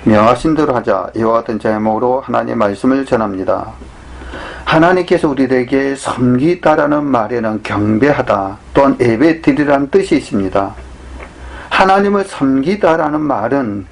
명하신 대로 하자. 이와 같은 제목으로 하나님의 말씀을 전합니다. 하나님께서 우리에게 섬기다라는 말에는 경배하다 또한 예배드리라는 뜻이 있습니다. 하나님을 섬기다라는 말은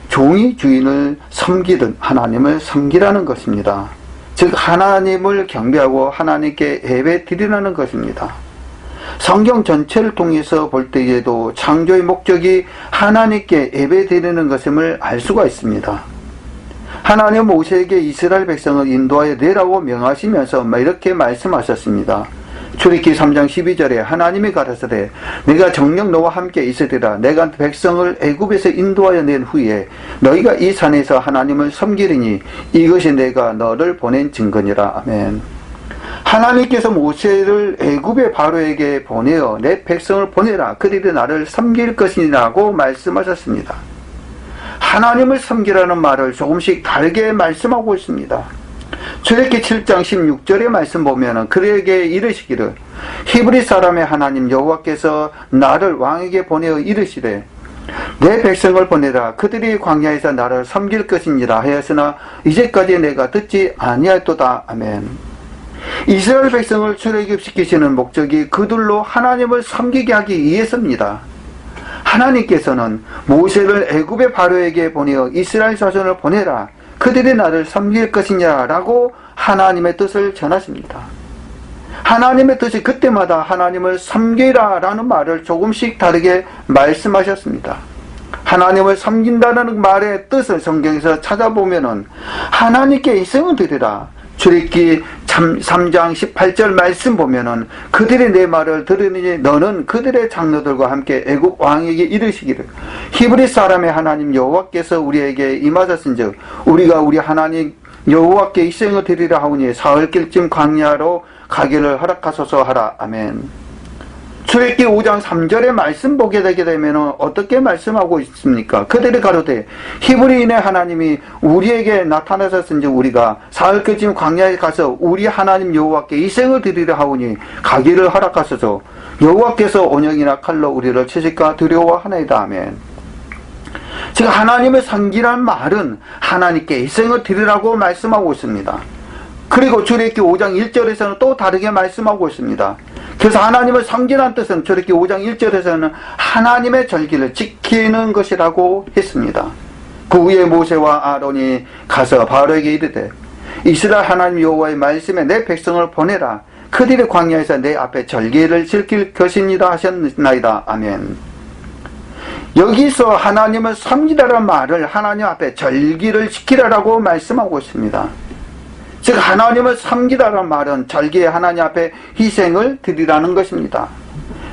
종이 주인을 섬기듯 하나님을 섬기라는 것입니다. 즉 하나님을 경배하고 하나님께 예배드리라는 것입니다. 성경 전체를 통해서 볼 때에도 창조의 목적이 하나님께 예배드리는 것임을 알 수가 있습니다. 하나님 모세에게 이스라엘 백성을 인도하여 내라고 명하시면서 이렇게 말씀하셨습니다. 출애굽기 3장 12절에 하나님이 가라사대 내가 정녕 너와 함께 있으리라. 내가 백성을 애굽에서 인도하여 낸 후에 너희가 이 산에서 하나님을 섬기리니 이것이 내가 너를 보낸 증거니라. 아멘. 하나님께서 모세를 애굽의 바로에게 보내어 내 백성을 보내라. 그들이 나를 섬길 것이라고 말씀하셨습니다. 하나님을 섬기라는 말을 조금씩 다르게 말씀하고 있습니다. 출애굽기 7장 16절의 말씀 보면은 그에게 이르시기를 히브리 사람의 하나님 여호와께서 나를 왕에게 보내어 이르시되 내 백성을 보내라. 그들이 광야에서 나를 섬길 것이니라 하였으나 이제까지 내가 듣지 아니하였도다. 아멘. 이스라엘 백성을 출애굽시키시는 목적이 그들로 하나님을 섬기게 하기 위해서입니다. 하나님께서는 모세를 애굽의 바로에게 보내어 이스라엘 자손을 보내라. 그들이 나를 섬길 것이냐 라고 하나님의 뜻을 전하십니다. 하나님의 뜻이 그때마다 하나님을 섬기라 라는 말을 조금씩 다르게 말씀하셨습니다. 하나님을 섬긴다는 말의 뜻을 성경에서 찾아보면은 하나님께 희생을 드리라. 출애굽기 3장 18절 말씀 보면은 그들이 내 말을 들으니 너는 그들의 장로들과 함께 애굽 왕에게 이르시기를 히브리 사람의 하나님 여호와께서 우리에게 임하셨은즉 우리가 우리 하나님 여호와께 희생을 드리라 하오니 사흘길쯤 광야로 가기를 허락하소서 하라. 아멘. 출애굽기 5장 3절의 말씀 보게 되게 되면 어떻게 말씀하고 있습니까? 그들이 가로되 히브리인의 하나님이 우리에게 나타나셨은지 우리가 사흘쯤 광야에 가서 우리 하나님 여호와께 희생을 드리려 하오니 가기를 허락하소서. 여호와께서 온영이나 칼로 우리를 치실까 두려워하나이다. 아멘. 즉 하나님을 섬기라는 말은 하나님께 희생을 드리라고 말씀하고 있습니다. 그리고 출애굽기 5장 1절에서는 또 다르게 말씀하고 있습니다. 그래서 하나님을 섬기라는 뜻은 출애굽기 5장 1절에서는 하나님의 절기를 지키는 것이라고 했습니다. 그 후에 모세와 아론이 가서 바로에게 이르되 이스라엘 하나님 여호와의 말씀에 내 백성을 보내라. 그들이 광야에서 내 앞에 절기를 지킬 것이니라 하셨나이다. 아멘. 여기서 하나님을 섬기라는 말을 하나님 앞에 절기를 지키라라고 말씀하고 있습니다. 즉 하나님을 섬기다라는 말은 절기에 하나님 앞에 희생을 드리라는 것입니다.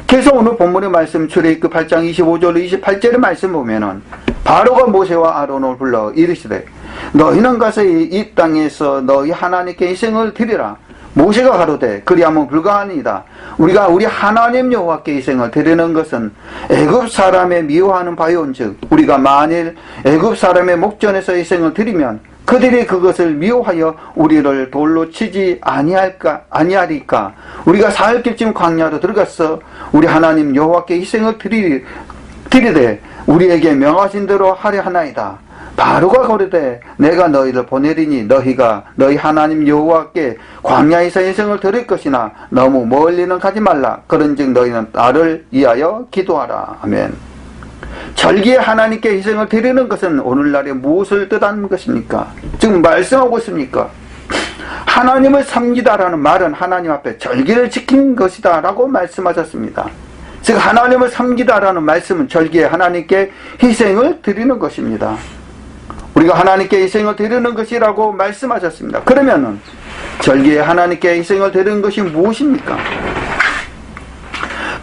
그래서 오늘 본문의 말씀 출애굽기 8장 25절 28절의 말씀 보면은 바로가 모세와 아론을 불러 이르시되 너희는 가서 이 땅에서 너희 하나님께 희생을 드리라. 모세가 가로되 그리하면 불가하니이다. 우리가 우리 하나님 여호와께 희생을 드리는 것은 애굽 사람의 미워하는 바요온즉 우리가 만일 애굽 사람의 목전에서 희생을 드리면 그들이 그것을 미워하여 우리를 돌로 치지 아니하리까. 우리가 사흘길쯤 광야로 들어가서 우리 하나님 여호와께 희생을 드리되 우리에게 명하신 대로 하려 하나이다. 바로가 가로되 내가 너희를 보내리니 너희가 너희 하나님 여호와께 광야에서 희생을 드릴 것이나 너무 멀리는 가지 말라. 그런즉 너희는 나를 위하여 기도하라. 아멘. 절기에 하나님께 희생을 드리는 것은 오늘날에 무엇을 뜻하는 것입니까? 지금 말씀하고 있습니까? 하나님을 섬기다라는 말은 하나님 앞에 절기를 지키는 것이다 라고 말씀하셨습니다. 즉 하나님을 섬기다라는 말씀은 절기에 하나님께 희생을 드리는 것입니다. 우리가 하나님께 희생을 드리는 것이라고 말씀하셨습니다. 그러면은 절기에 하나님께 희생을 드리는 것이 무엇입니까?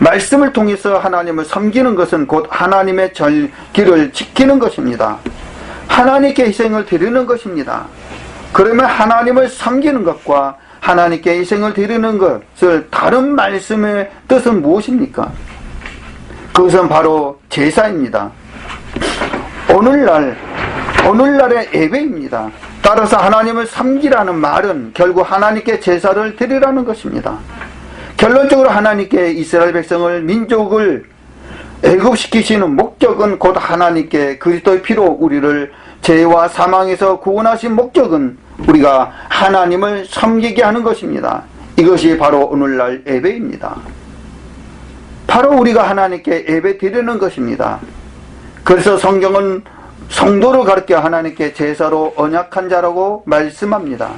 말씀을 통해서 하나님을 섬기는 것은 곧 하나님의 절기를 지키는 것입니다. 하나님께 희생을 드리는 것입니다. 그러면 하나님을 섬기는 것과 하나님께 희생을 드리는 것을 다른 말씀의 뜻은 무엇입니까? 그것은 바로 제사입니다. 오늘날의 예배입니다. 따라서 하나님을 섬기라는 말은 결국 하나님께 제사를 드리라는 것입니다. 결론적으로 하나님께 이스라엘 백성을 민족을 애굽시키시는 목적은 곧 하나님께 그리스도의 피로 우리를 죄와 사망에서 구원하신 목적은 우리가 하나님을 섬기게 하는 것입니다. 이것이 바로 오늘날 예배입니다. 바로 우리가 하나님께 예배 드리는 것입니다. 그래서 성경은 성도를 가르쳐 하나님께 제사로 언약한 자라고 말씀합니다.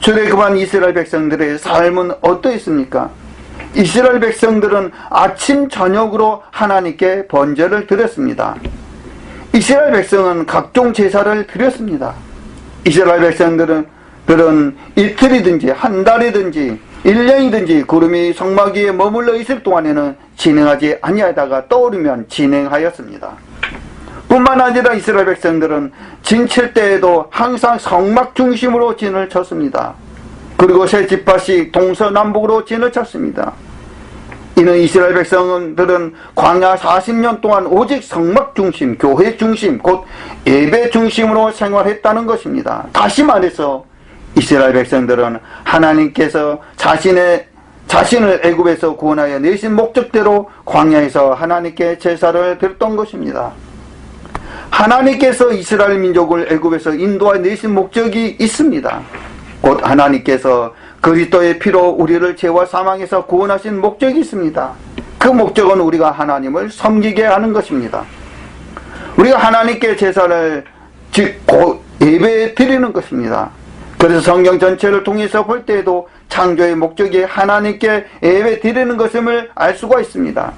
출애굽한 이스라엘 백성들의 삶은 어떠했습니까? 이스라엘 백성들은 아침 저녁으로 하나님께 번제를 드렸습니다. 이스라엘 백성은 각종 제사를 드렸습니다. 이스라엘 백성들은 이틀이든지 한 달이든지 1년이든지 구름이 성막 위에 머물러 있을 동안에는 진행하지 아니하다가 떠오르면 진행하였습니다. 뿐만 아니라 이스라엘 백성들은 진 칠 때에도 항상 성막 중심으로 진을 쳤습니다. 그리고 세 지파씩 동서남북으로 진을 쳤습니다. 이는 이스라엘 백성들은 광야 40년 동안 오직 성막 중심, 교회 중심, 곧 예배 중심으로 생활했다는 것입니다. 다시 말해서 이스라엘 백성들은 하나님께서 자신을 애굽에서 구원하여 내신 목적대로 광야에서 하나님께 제사를 드렸던 것입니다. 하나님께서 이스라엘 민족을 애굽에서 인도하여 내신 목적이 있습니다. 곧 하나님께서 그리스도의 피로 우리를 죄와 사망에서 구원하신 목적이 있습니다. 그 목적은 우리가 하나님을 섬기게 하는 것입니다. 우리가 하나님께 제사를 예배 드리는 것입니다. 그래서 성경 전체를 통해서 볼 때에도 창조의 목적이 하나님께 예배 드리는 것임을 알 수가 있습니다.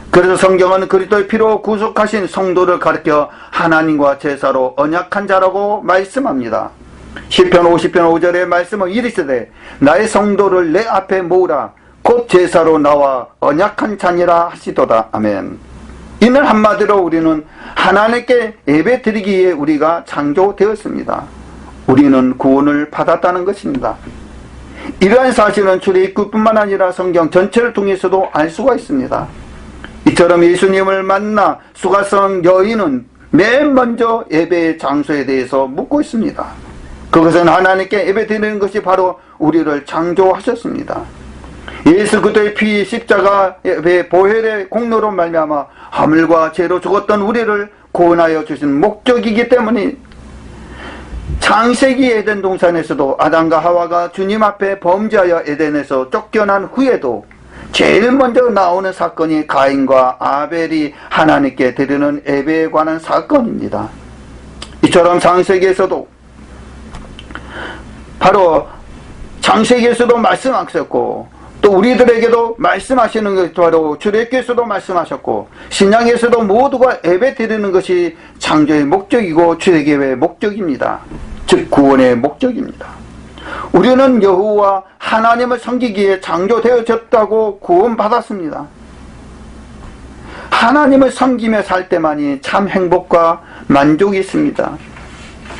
그래서 성경은 그리스도의 피로 구속하신 성도를 가르쳐 하나님과 제사로 언약한 자라고 말씀합니다. 시편 50편 5절의 말씀은 이르시되 나의 성도를 내 앞에 모으라 곧 제사로 나와 언약한 자니라 하시도다. 아멘. 이는 한마디로 우리는 하나님께 예배 드리기에 우리가 창조되었습니다. 우리는 구원을 받았다는 것입니다. 이러한 사실은 출애굽뿐만 아니라 성경 전체를 통해서도 알 수가 있습니다. 이처럼 예수님을 만나 수가성 여인은 맨 먼저 예배의 장소에 대해서 묻고 있습니다. 그것은 하나님께 예배 드리는 것이 바로 우리를 창조하셨습니다. 예수 그리스도의 피 십자가의 보혈의 공로로 말미암아 하물과 죄로 죽었던 우리를 구원하여 주신 목적이기 때문에 창세기 에덴 동산에서도 아담과 하와가 주님 앞에 범죄하여 에덴에서 쫓겨난 후에도 제일 먼저 나오는 사건이 가인과 아벨이 하나님께 드리는 예배에 관한 사건입니다. 이처럼 창세기에서도 바로 창세기에서도 말씀하셨고 또 우리들에게도 말씀하시는 것이 바로 출애굽기에서도 말씀하셨고 신약에서도 모두가 예배 드리는 것이 창조의 목적이고 출애굽의 목적입니다. 즉 구원의 목적입니다. 우리는 여호와 하나님을 섬기기에 창조되어졌다고 구원받았습니다. 하나님을 섬기며 살 때만이 참 행복과 만족이 있습니다.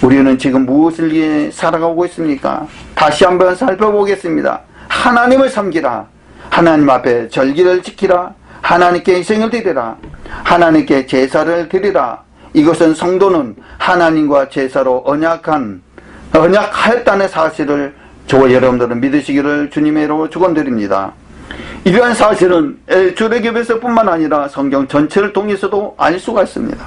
우리는 지금 무엇을 위해 살아가고 있습니까? 다시 한번 살펴보겠습니다. 하나님을 섬기라. 하나님 앞에 절기를 지키라. 하나님께 희생을 드리라. 하나님께 제사를 드리라. 이것은 성도는 하나님과 제사로 언약하였다는 사실을 저와 여러분들은 믿으시기를 주님의 이름으로 축원드립니다. 이러한 사실은 출애굽에서 뿐만 아니라 성경 전체를 통해서도 알 수가 있습니다.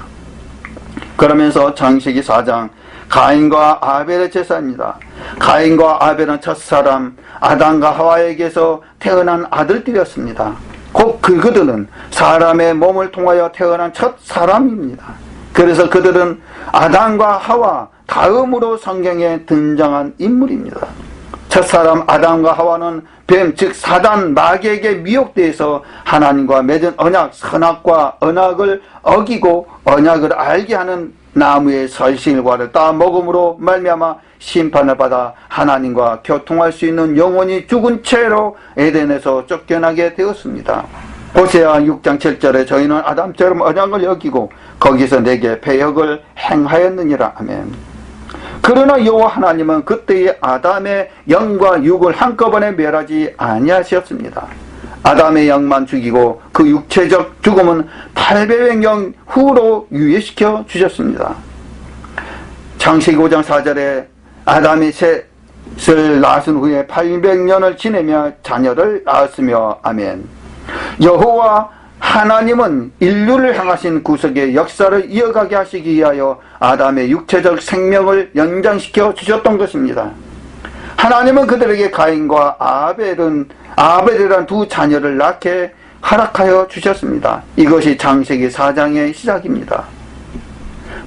그러면서 창세기 4장 가인과 아벨의 제사입니다. 가인과 아벨은 첫사람 아담과 하와에게서 태어난 아들들이었습니다. 곧 그들은 사람의 몸을 통하여 태어난 첫 사람입니다. 그래서 그들은 아담과 하와 다음으로 성경에 등장한 인물입니다. 첫사람 아담과 하와는 뱀 즉 사단 마귀에게 미혹되어서 하나님과 맺은 언약 선악과 언약을 어기고 언약을 알게 하는 나무의 설실과를 따먹음으로 말미암아 심판을 받아 하나님과 교통할 수 있는 영혼이 죽은 채로 에덴에서 쫓겨나게 되었습니다. 호세아 6장 7절에 저희는 아담처럼 언약을 어기고 거기서 내게 패역을 행하였느니라. 아멘. 그러나 여호와 하나님은 그때의 아담의 영과 육을 한꺼번에 멸하지 아니하셨습니다. 아담의 영만 죽이고 그 육체적 죽음은 800년 후로 유예시켜 주셨습니다. 창세기 5장 4절에 아담이 셋을 낳은 후에 800년을 지내며 자녀를 낳았으며 아멘. 여호와 하나님은 인류를 향하신 구속의 역사를 이어가게 하시기 위하여 아담의 육체적 생명을 연장시켜 주셨던 것입니다. 하나님은 그들에게 가인과 아벨이란 두 자녀를 낳게 허락하여 주셨습니다. 이것이 창세기 4장의 시작입니다.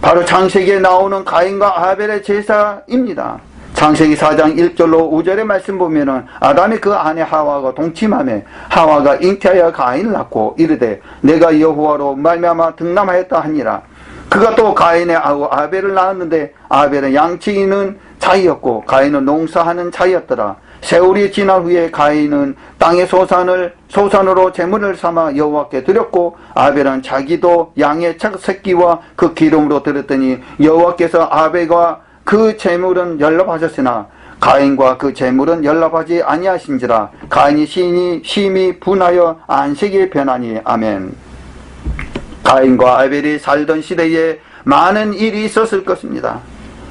바로 창세기에 나오는 가인과 아벨의 제사입니다. 창세기 4장 1절로 5절의 말씀 보면은 아담이 그 아내 하와가 동침하며 하와가 잉태하여 가인을 낳고 이르되 내가 여호와로 말미암아 등남하였다 하니라. 그가 또 가인의 아우 아벨을 낳았는데 아벨은 양치이는 자이였고 가인은 농사하는 자이었더라. 세월이 지난 후에 가인은 땅의 소산으로 제물을 삼아 여호와께 드렸고 아벨은 자기도 양의 첫 새끼와 그 기름으로 드렸더니 여호와께서 아벨과 그 제물은 연락하셨으나 가인과 그 제물은 연락하지 아니하신지라. 가인이 심히 분하여 안식에 변하니. 아멘. 가인과 아벨이 살던 시대에 많은 일이 있었을 것입니다.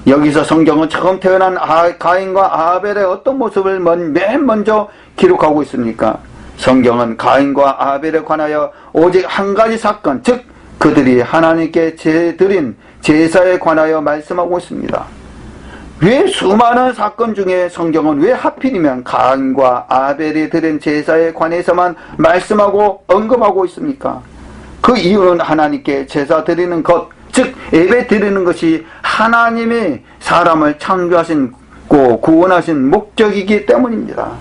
여기서 성경은 처음 태어난 가인과 아벨의 어떤 모습을 맨 먼저 기록하고 있습니까? 성경은 가인과 아벨에 관하여 오직 한 가지 사건, 즉 그들이 하나님께 드린 제사에 관하여 말씀하고 있습니다. 왜 수많은 사건 중에 성경은 왜 하필이면 가인과 아벨이 드린 제사에 관해서만 말씀하고 언급하고 있습니까? 그 이유는 하나님께 제사 드리는 것, 즉 예배 드리는 것이 하나님이 사람을 창조하시고 구원하신 목적이기 때문입니다.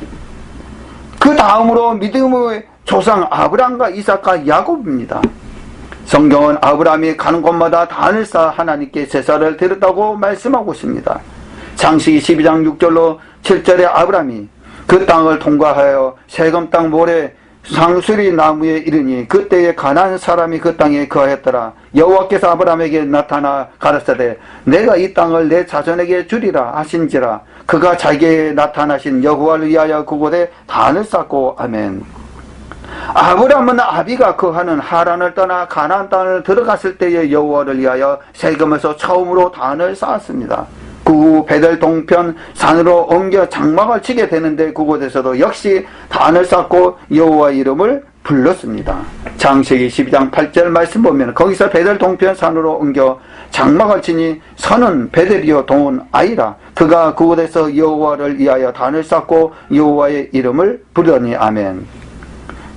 그 다음으로 믿음의 조상 아브라함과 이삭과 야곱입니다. 성경은 아브라함이 가는 곳마다 단을 쌓아 하나님께 제사를 드렸다고 말씀하고 있습니다. 창세기 12장 6절로 7절에 아브라함이 그 땅을 통과하여 세금 땅 모래 상수리 나무에 이르니 그때에 가나안 사람이 그 땅에 거하였더라. 여호와께서 아브라함에게 나타나 가라사대 내가 이 땅을 내 자손에게 주리라 하신지라. 그가 자기에게 나타나신 여호와를 위하여 그곳에 단을 쌓고. 아멘. 아브라함은 아비가 거하는 하란을 떠나 가나안 땅을 들어갔을 때에 여호와를 위하여 세겜에서 처음으로 단을 쌓았습니다. 그 후 베델 동편 산으로 옮겨 장막을 치게 되는데 그곳에서도 역시 단을 쌓고 여호와 이름을 불렀습니다. 창세기 12장 8절 말씀 보면 거기서 베델 동편 산으로 옮겨 장막을 치니 선은 베델이요 동은 아이라. 그가 그곳에서 여호와를 위하여 단을 쌓고 여호와의 이름을 부르니. 아멘.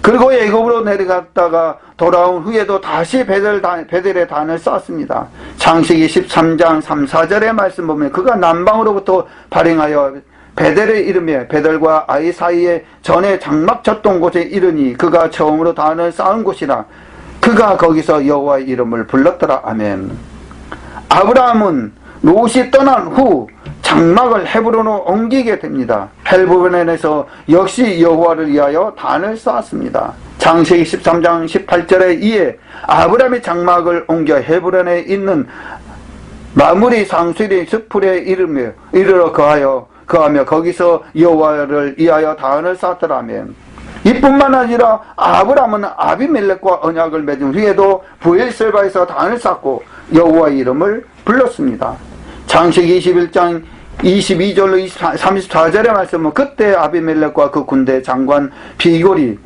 그리고 애굽으로 내려갔다가 돌아온 후에도 다시 베델의 단을 쌓았습니다. 창세기 13장 3, 4절의 말씀 보면 그가 남방으로부터 발행하여 베델의 이름에 베델과 아이 사이에 전에 장막 쳤던 곳에 이르니 그가 처음으로 단을 쌓은 곳이라. 그가 거기서 여호와의 이름을 불렀더라. 아멘. 아브라함은 롯이 떠난 후 장막을 헤브론으로 옮기게 됩니다. 헤브론에서 역시 여호와를 위하여 단을 쌓았습니다. 창세기 13장 18절에 이에 아브라함이 장막을 옮겨 헤브론에 있는 마무리 상수리 스풀에 이르러 거하며 거기서 여호와를 위하여 단을 쌓더라면. 이뿐만 아니라 아브라함은 아비멜렉과 언약을 맺은 후에도 브엘세바에서 단을 쌓고 여호와의 이름을 불렀습니다. 창세기 21장 22절로 34절의 말씀은 그때 아비멜렉과 그 군대 장관 비골이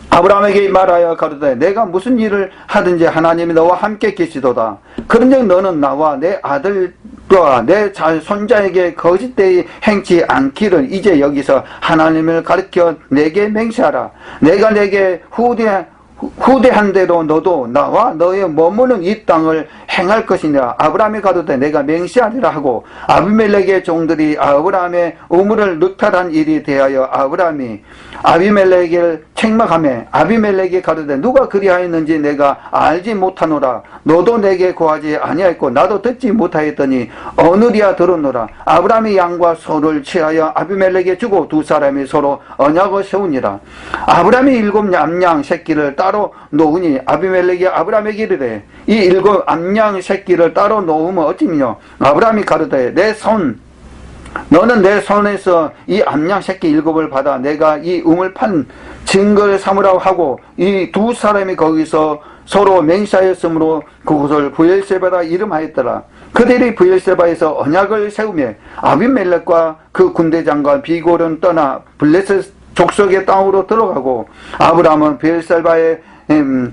아브라함에게 말하여 가로되 내가 무슨 일을 하든지 하나님이 너와 함께 계시도다. 그런즉 너는 나와 내 아들과 내 손자에게 거짓되이 행치 않기를 이제 여기서 하나님을 가르쳐 내게 맹세하라. 내가 내게 후대한 대로 너도 나와 너의 머무는 이 땅을 행할 것이니라. 아브라함이 가로되 내가 맹세하리라 하고 아비멜렉의 종들이 아브라함의 우물을 늑탈한 일이 대하여 아브라함이 아비멜렉을 책망하며 아비멜렉이 가로되 누가 그리하였는지 내가 알지 못하노라. 너도 내게 고하지 아니하였고 나도 듣지 못하였더니 오늘이야 들었노라. 아브라함이 양과 소를 취하여 아비멜렉에 주고 두 사람이 서로 언약을 세우니라. 아브라함이 7 암양 새끼를 따로 놓으니 아비멜렉이 아브라함에게 이르되 이 7 암양 새끼를 따로 놓으면 어찌미뇨. 아브라함이 가로되 너는 내 손에서 이 암양 새끼 7을 받아 내가 이 우물 판 증거를 삼으라고 하고 이 두 사람이 거기서 서로 맹세하였으므로 그곳을 브엘세바라 이름하였더라. 그들이 브엘세바에서 언약을 세우며 아비멜렉과 그 군대장과 비골은 떠나 블레셋 족속의 땅으로 들어가고 아브라함은 브엘세바에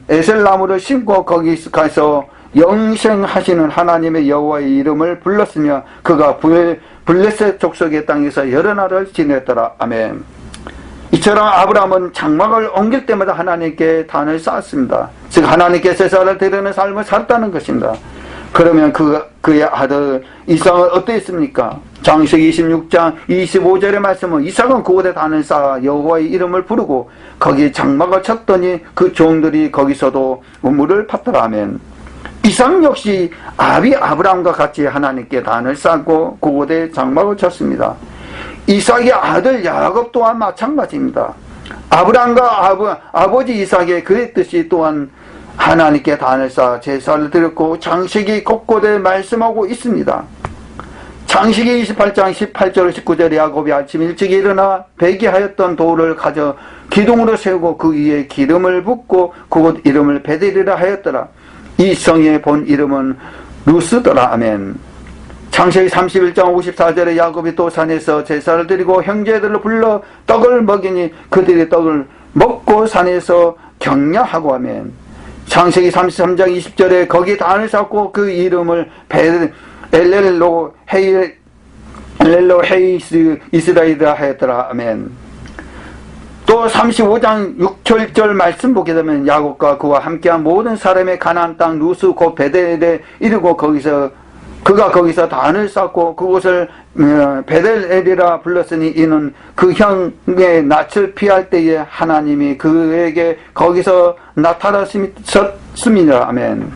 에셀나무를 심고 거기 가서 영생하시는 하나님의 여호와의 이름을 불렀으며 그가 블레셋 족속의 땅에서 여러 날을 지냈더라. 아멘. 이처럼 아브라함은 장막을 옮길 때마다 하나님께 단을 쌓았습니다. 즉 하나님께 제사를 드리는 삶을 살았다는 것입니다. 그러면 그의 아들 이삭은 어땠습니까? 창세기 26장 25절의 말씀은 이삭은 그곳에 단을 쌓아 여호와의 이름을 부르고 거기 장막을 쳤더니 그 종들이 거기서도 우물을 팠더라. 아멘. 이삭 역시 아비 아브라함과 같이 하나님께 단을 쌓고 그곳에 장막을 쳤습니다. 이삭의 아들 야곱 또한 마찬가지입니다. 아브라함과 아버지 이삭의 그랬듯이 또한 하나님께 단을 쌓아 제사를 드렸고 창세기 곳곳에 말씀하고 있습니다. 창세기 28장 18절 19절에 야곱이 아침 일찍 일어나 배기하였던 돌을 가져 기둥으로 세우고 그 위에 기름을 붓고 그곳 이름을 베델이라 하였더라. 이 성의 본 이름은 루스더라. 아멘. 창세기 31장 54절에 야곱이 또 산에서 제사를 드리고 형제들을 불러 떡을 먹이니 그들이 떡을 먹고 산에서 격려하고. 아멘. 창세기 33장 20절에 거기 단을 쌓고 그 이름을 엘렐로 헤이스 이스라엘이라 하였더라. 아멘. 또 35장 6절절 말씀 보게 되면 야곱과 그와 함께한 모든 사람의 가나안 땅 루스 곧 베델에 이르고 그가 거기서 단을 쌓고 그곳을 베델엘이라 불렀으니 이는 그 형의 낯을 피할 때에 하나님이 그에게 거기서 나타났음이라. 아멘.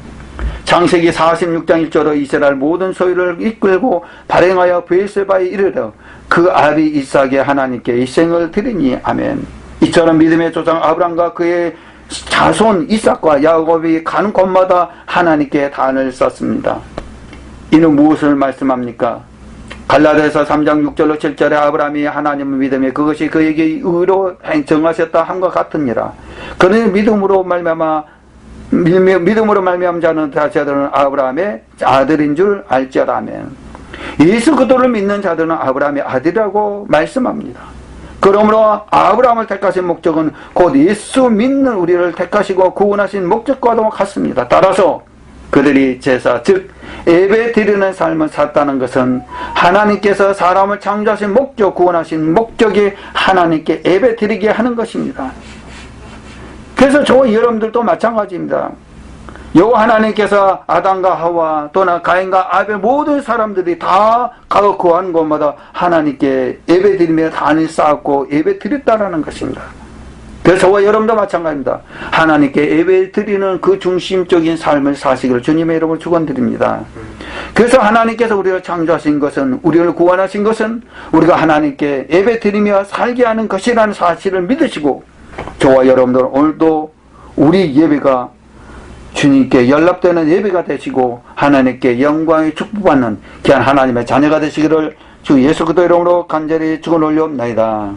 창세기 46장 1절로 이스라엘 모든 소유를 이끌고 발행하여 브엘세바에 이르러 그 아비 이삭의 하나님께 일생을 드리니. 아멘. 이처럼 믿음의 조상 아브라함과 그의 자손 이삭과 야곱이 가는 곳마다 하나님께 단을 쌓습니다. 이는 무엇을 말씀합니까? 갈라디아서 3장 6절로 7절에 아브라함이 하나님을 믿으며 그것이 그에게 의로 정하셨다 함과 같으니라. 그는 믿음으로 말미암은 자는 자들은 아브라함의 아들인 줄 알지어라. 아멘. 예수 그리스도를 믿는 자들은 아브라함의 아들이라고 말씀합니다. 그러므로 아브라함을 택하신 목적은 곧 예수 믿는 우리를 택하시고 구원하신 목적과도 같습니다. 따라서 그들이 제사 즉 예배 드리는 삶을 살았다는 것은 하나님께서 사람을 창조하신 목적, 구원하신 목적이 하나님께 예배 드리게 하는 것입니다. 그래서 저와 여러분들도 마찬가지입니다. 여호와 하나님께서 아담과 하와 또는 가인과 아벨 모든 사람들이 다 가고 구한 곳마다 하나님께 예배 드리며 단을 쌓았고 예배 드렸다라는 것입니다. 그래서 저와 여러분도 마찬가지입니다. 하나님께 예배 드리는 그 중심적인 삶을 사시기를 주님의 이름으로 축원드립니다. 그래서 하나님께서 우리를 창조하신 것은, 우리를 구원하신 것은 우리가 하나님께 예배 드리며 살게 하는 것이라는 사실을 믿으시고, 저와 여러분들 오늘도 우리 예배가 주님께 연락되는 예배가 되시고 하나님께 영광의 축복받는 귀한 하나님의 자녀가 되시기를 주 예수 그리스도 이름으로 간절히 축원 올려옵나이다.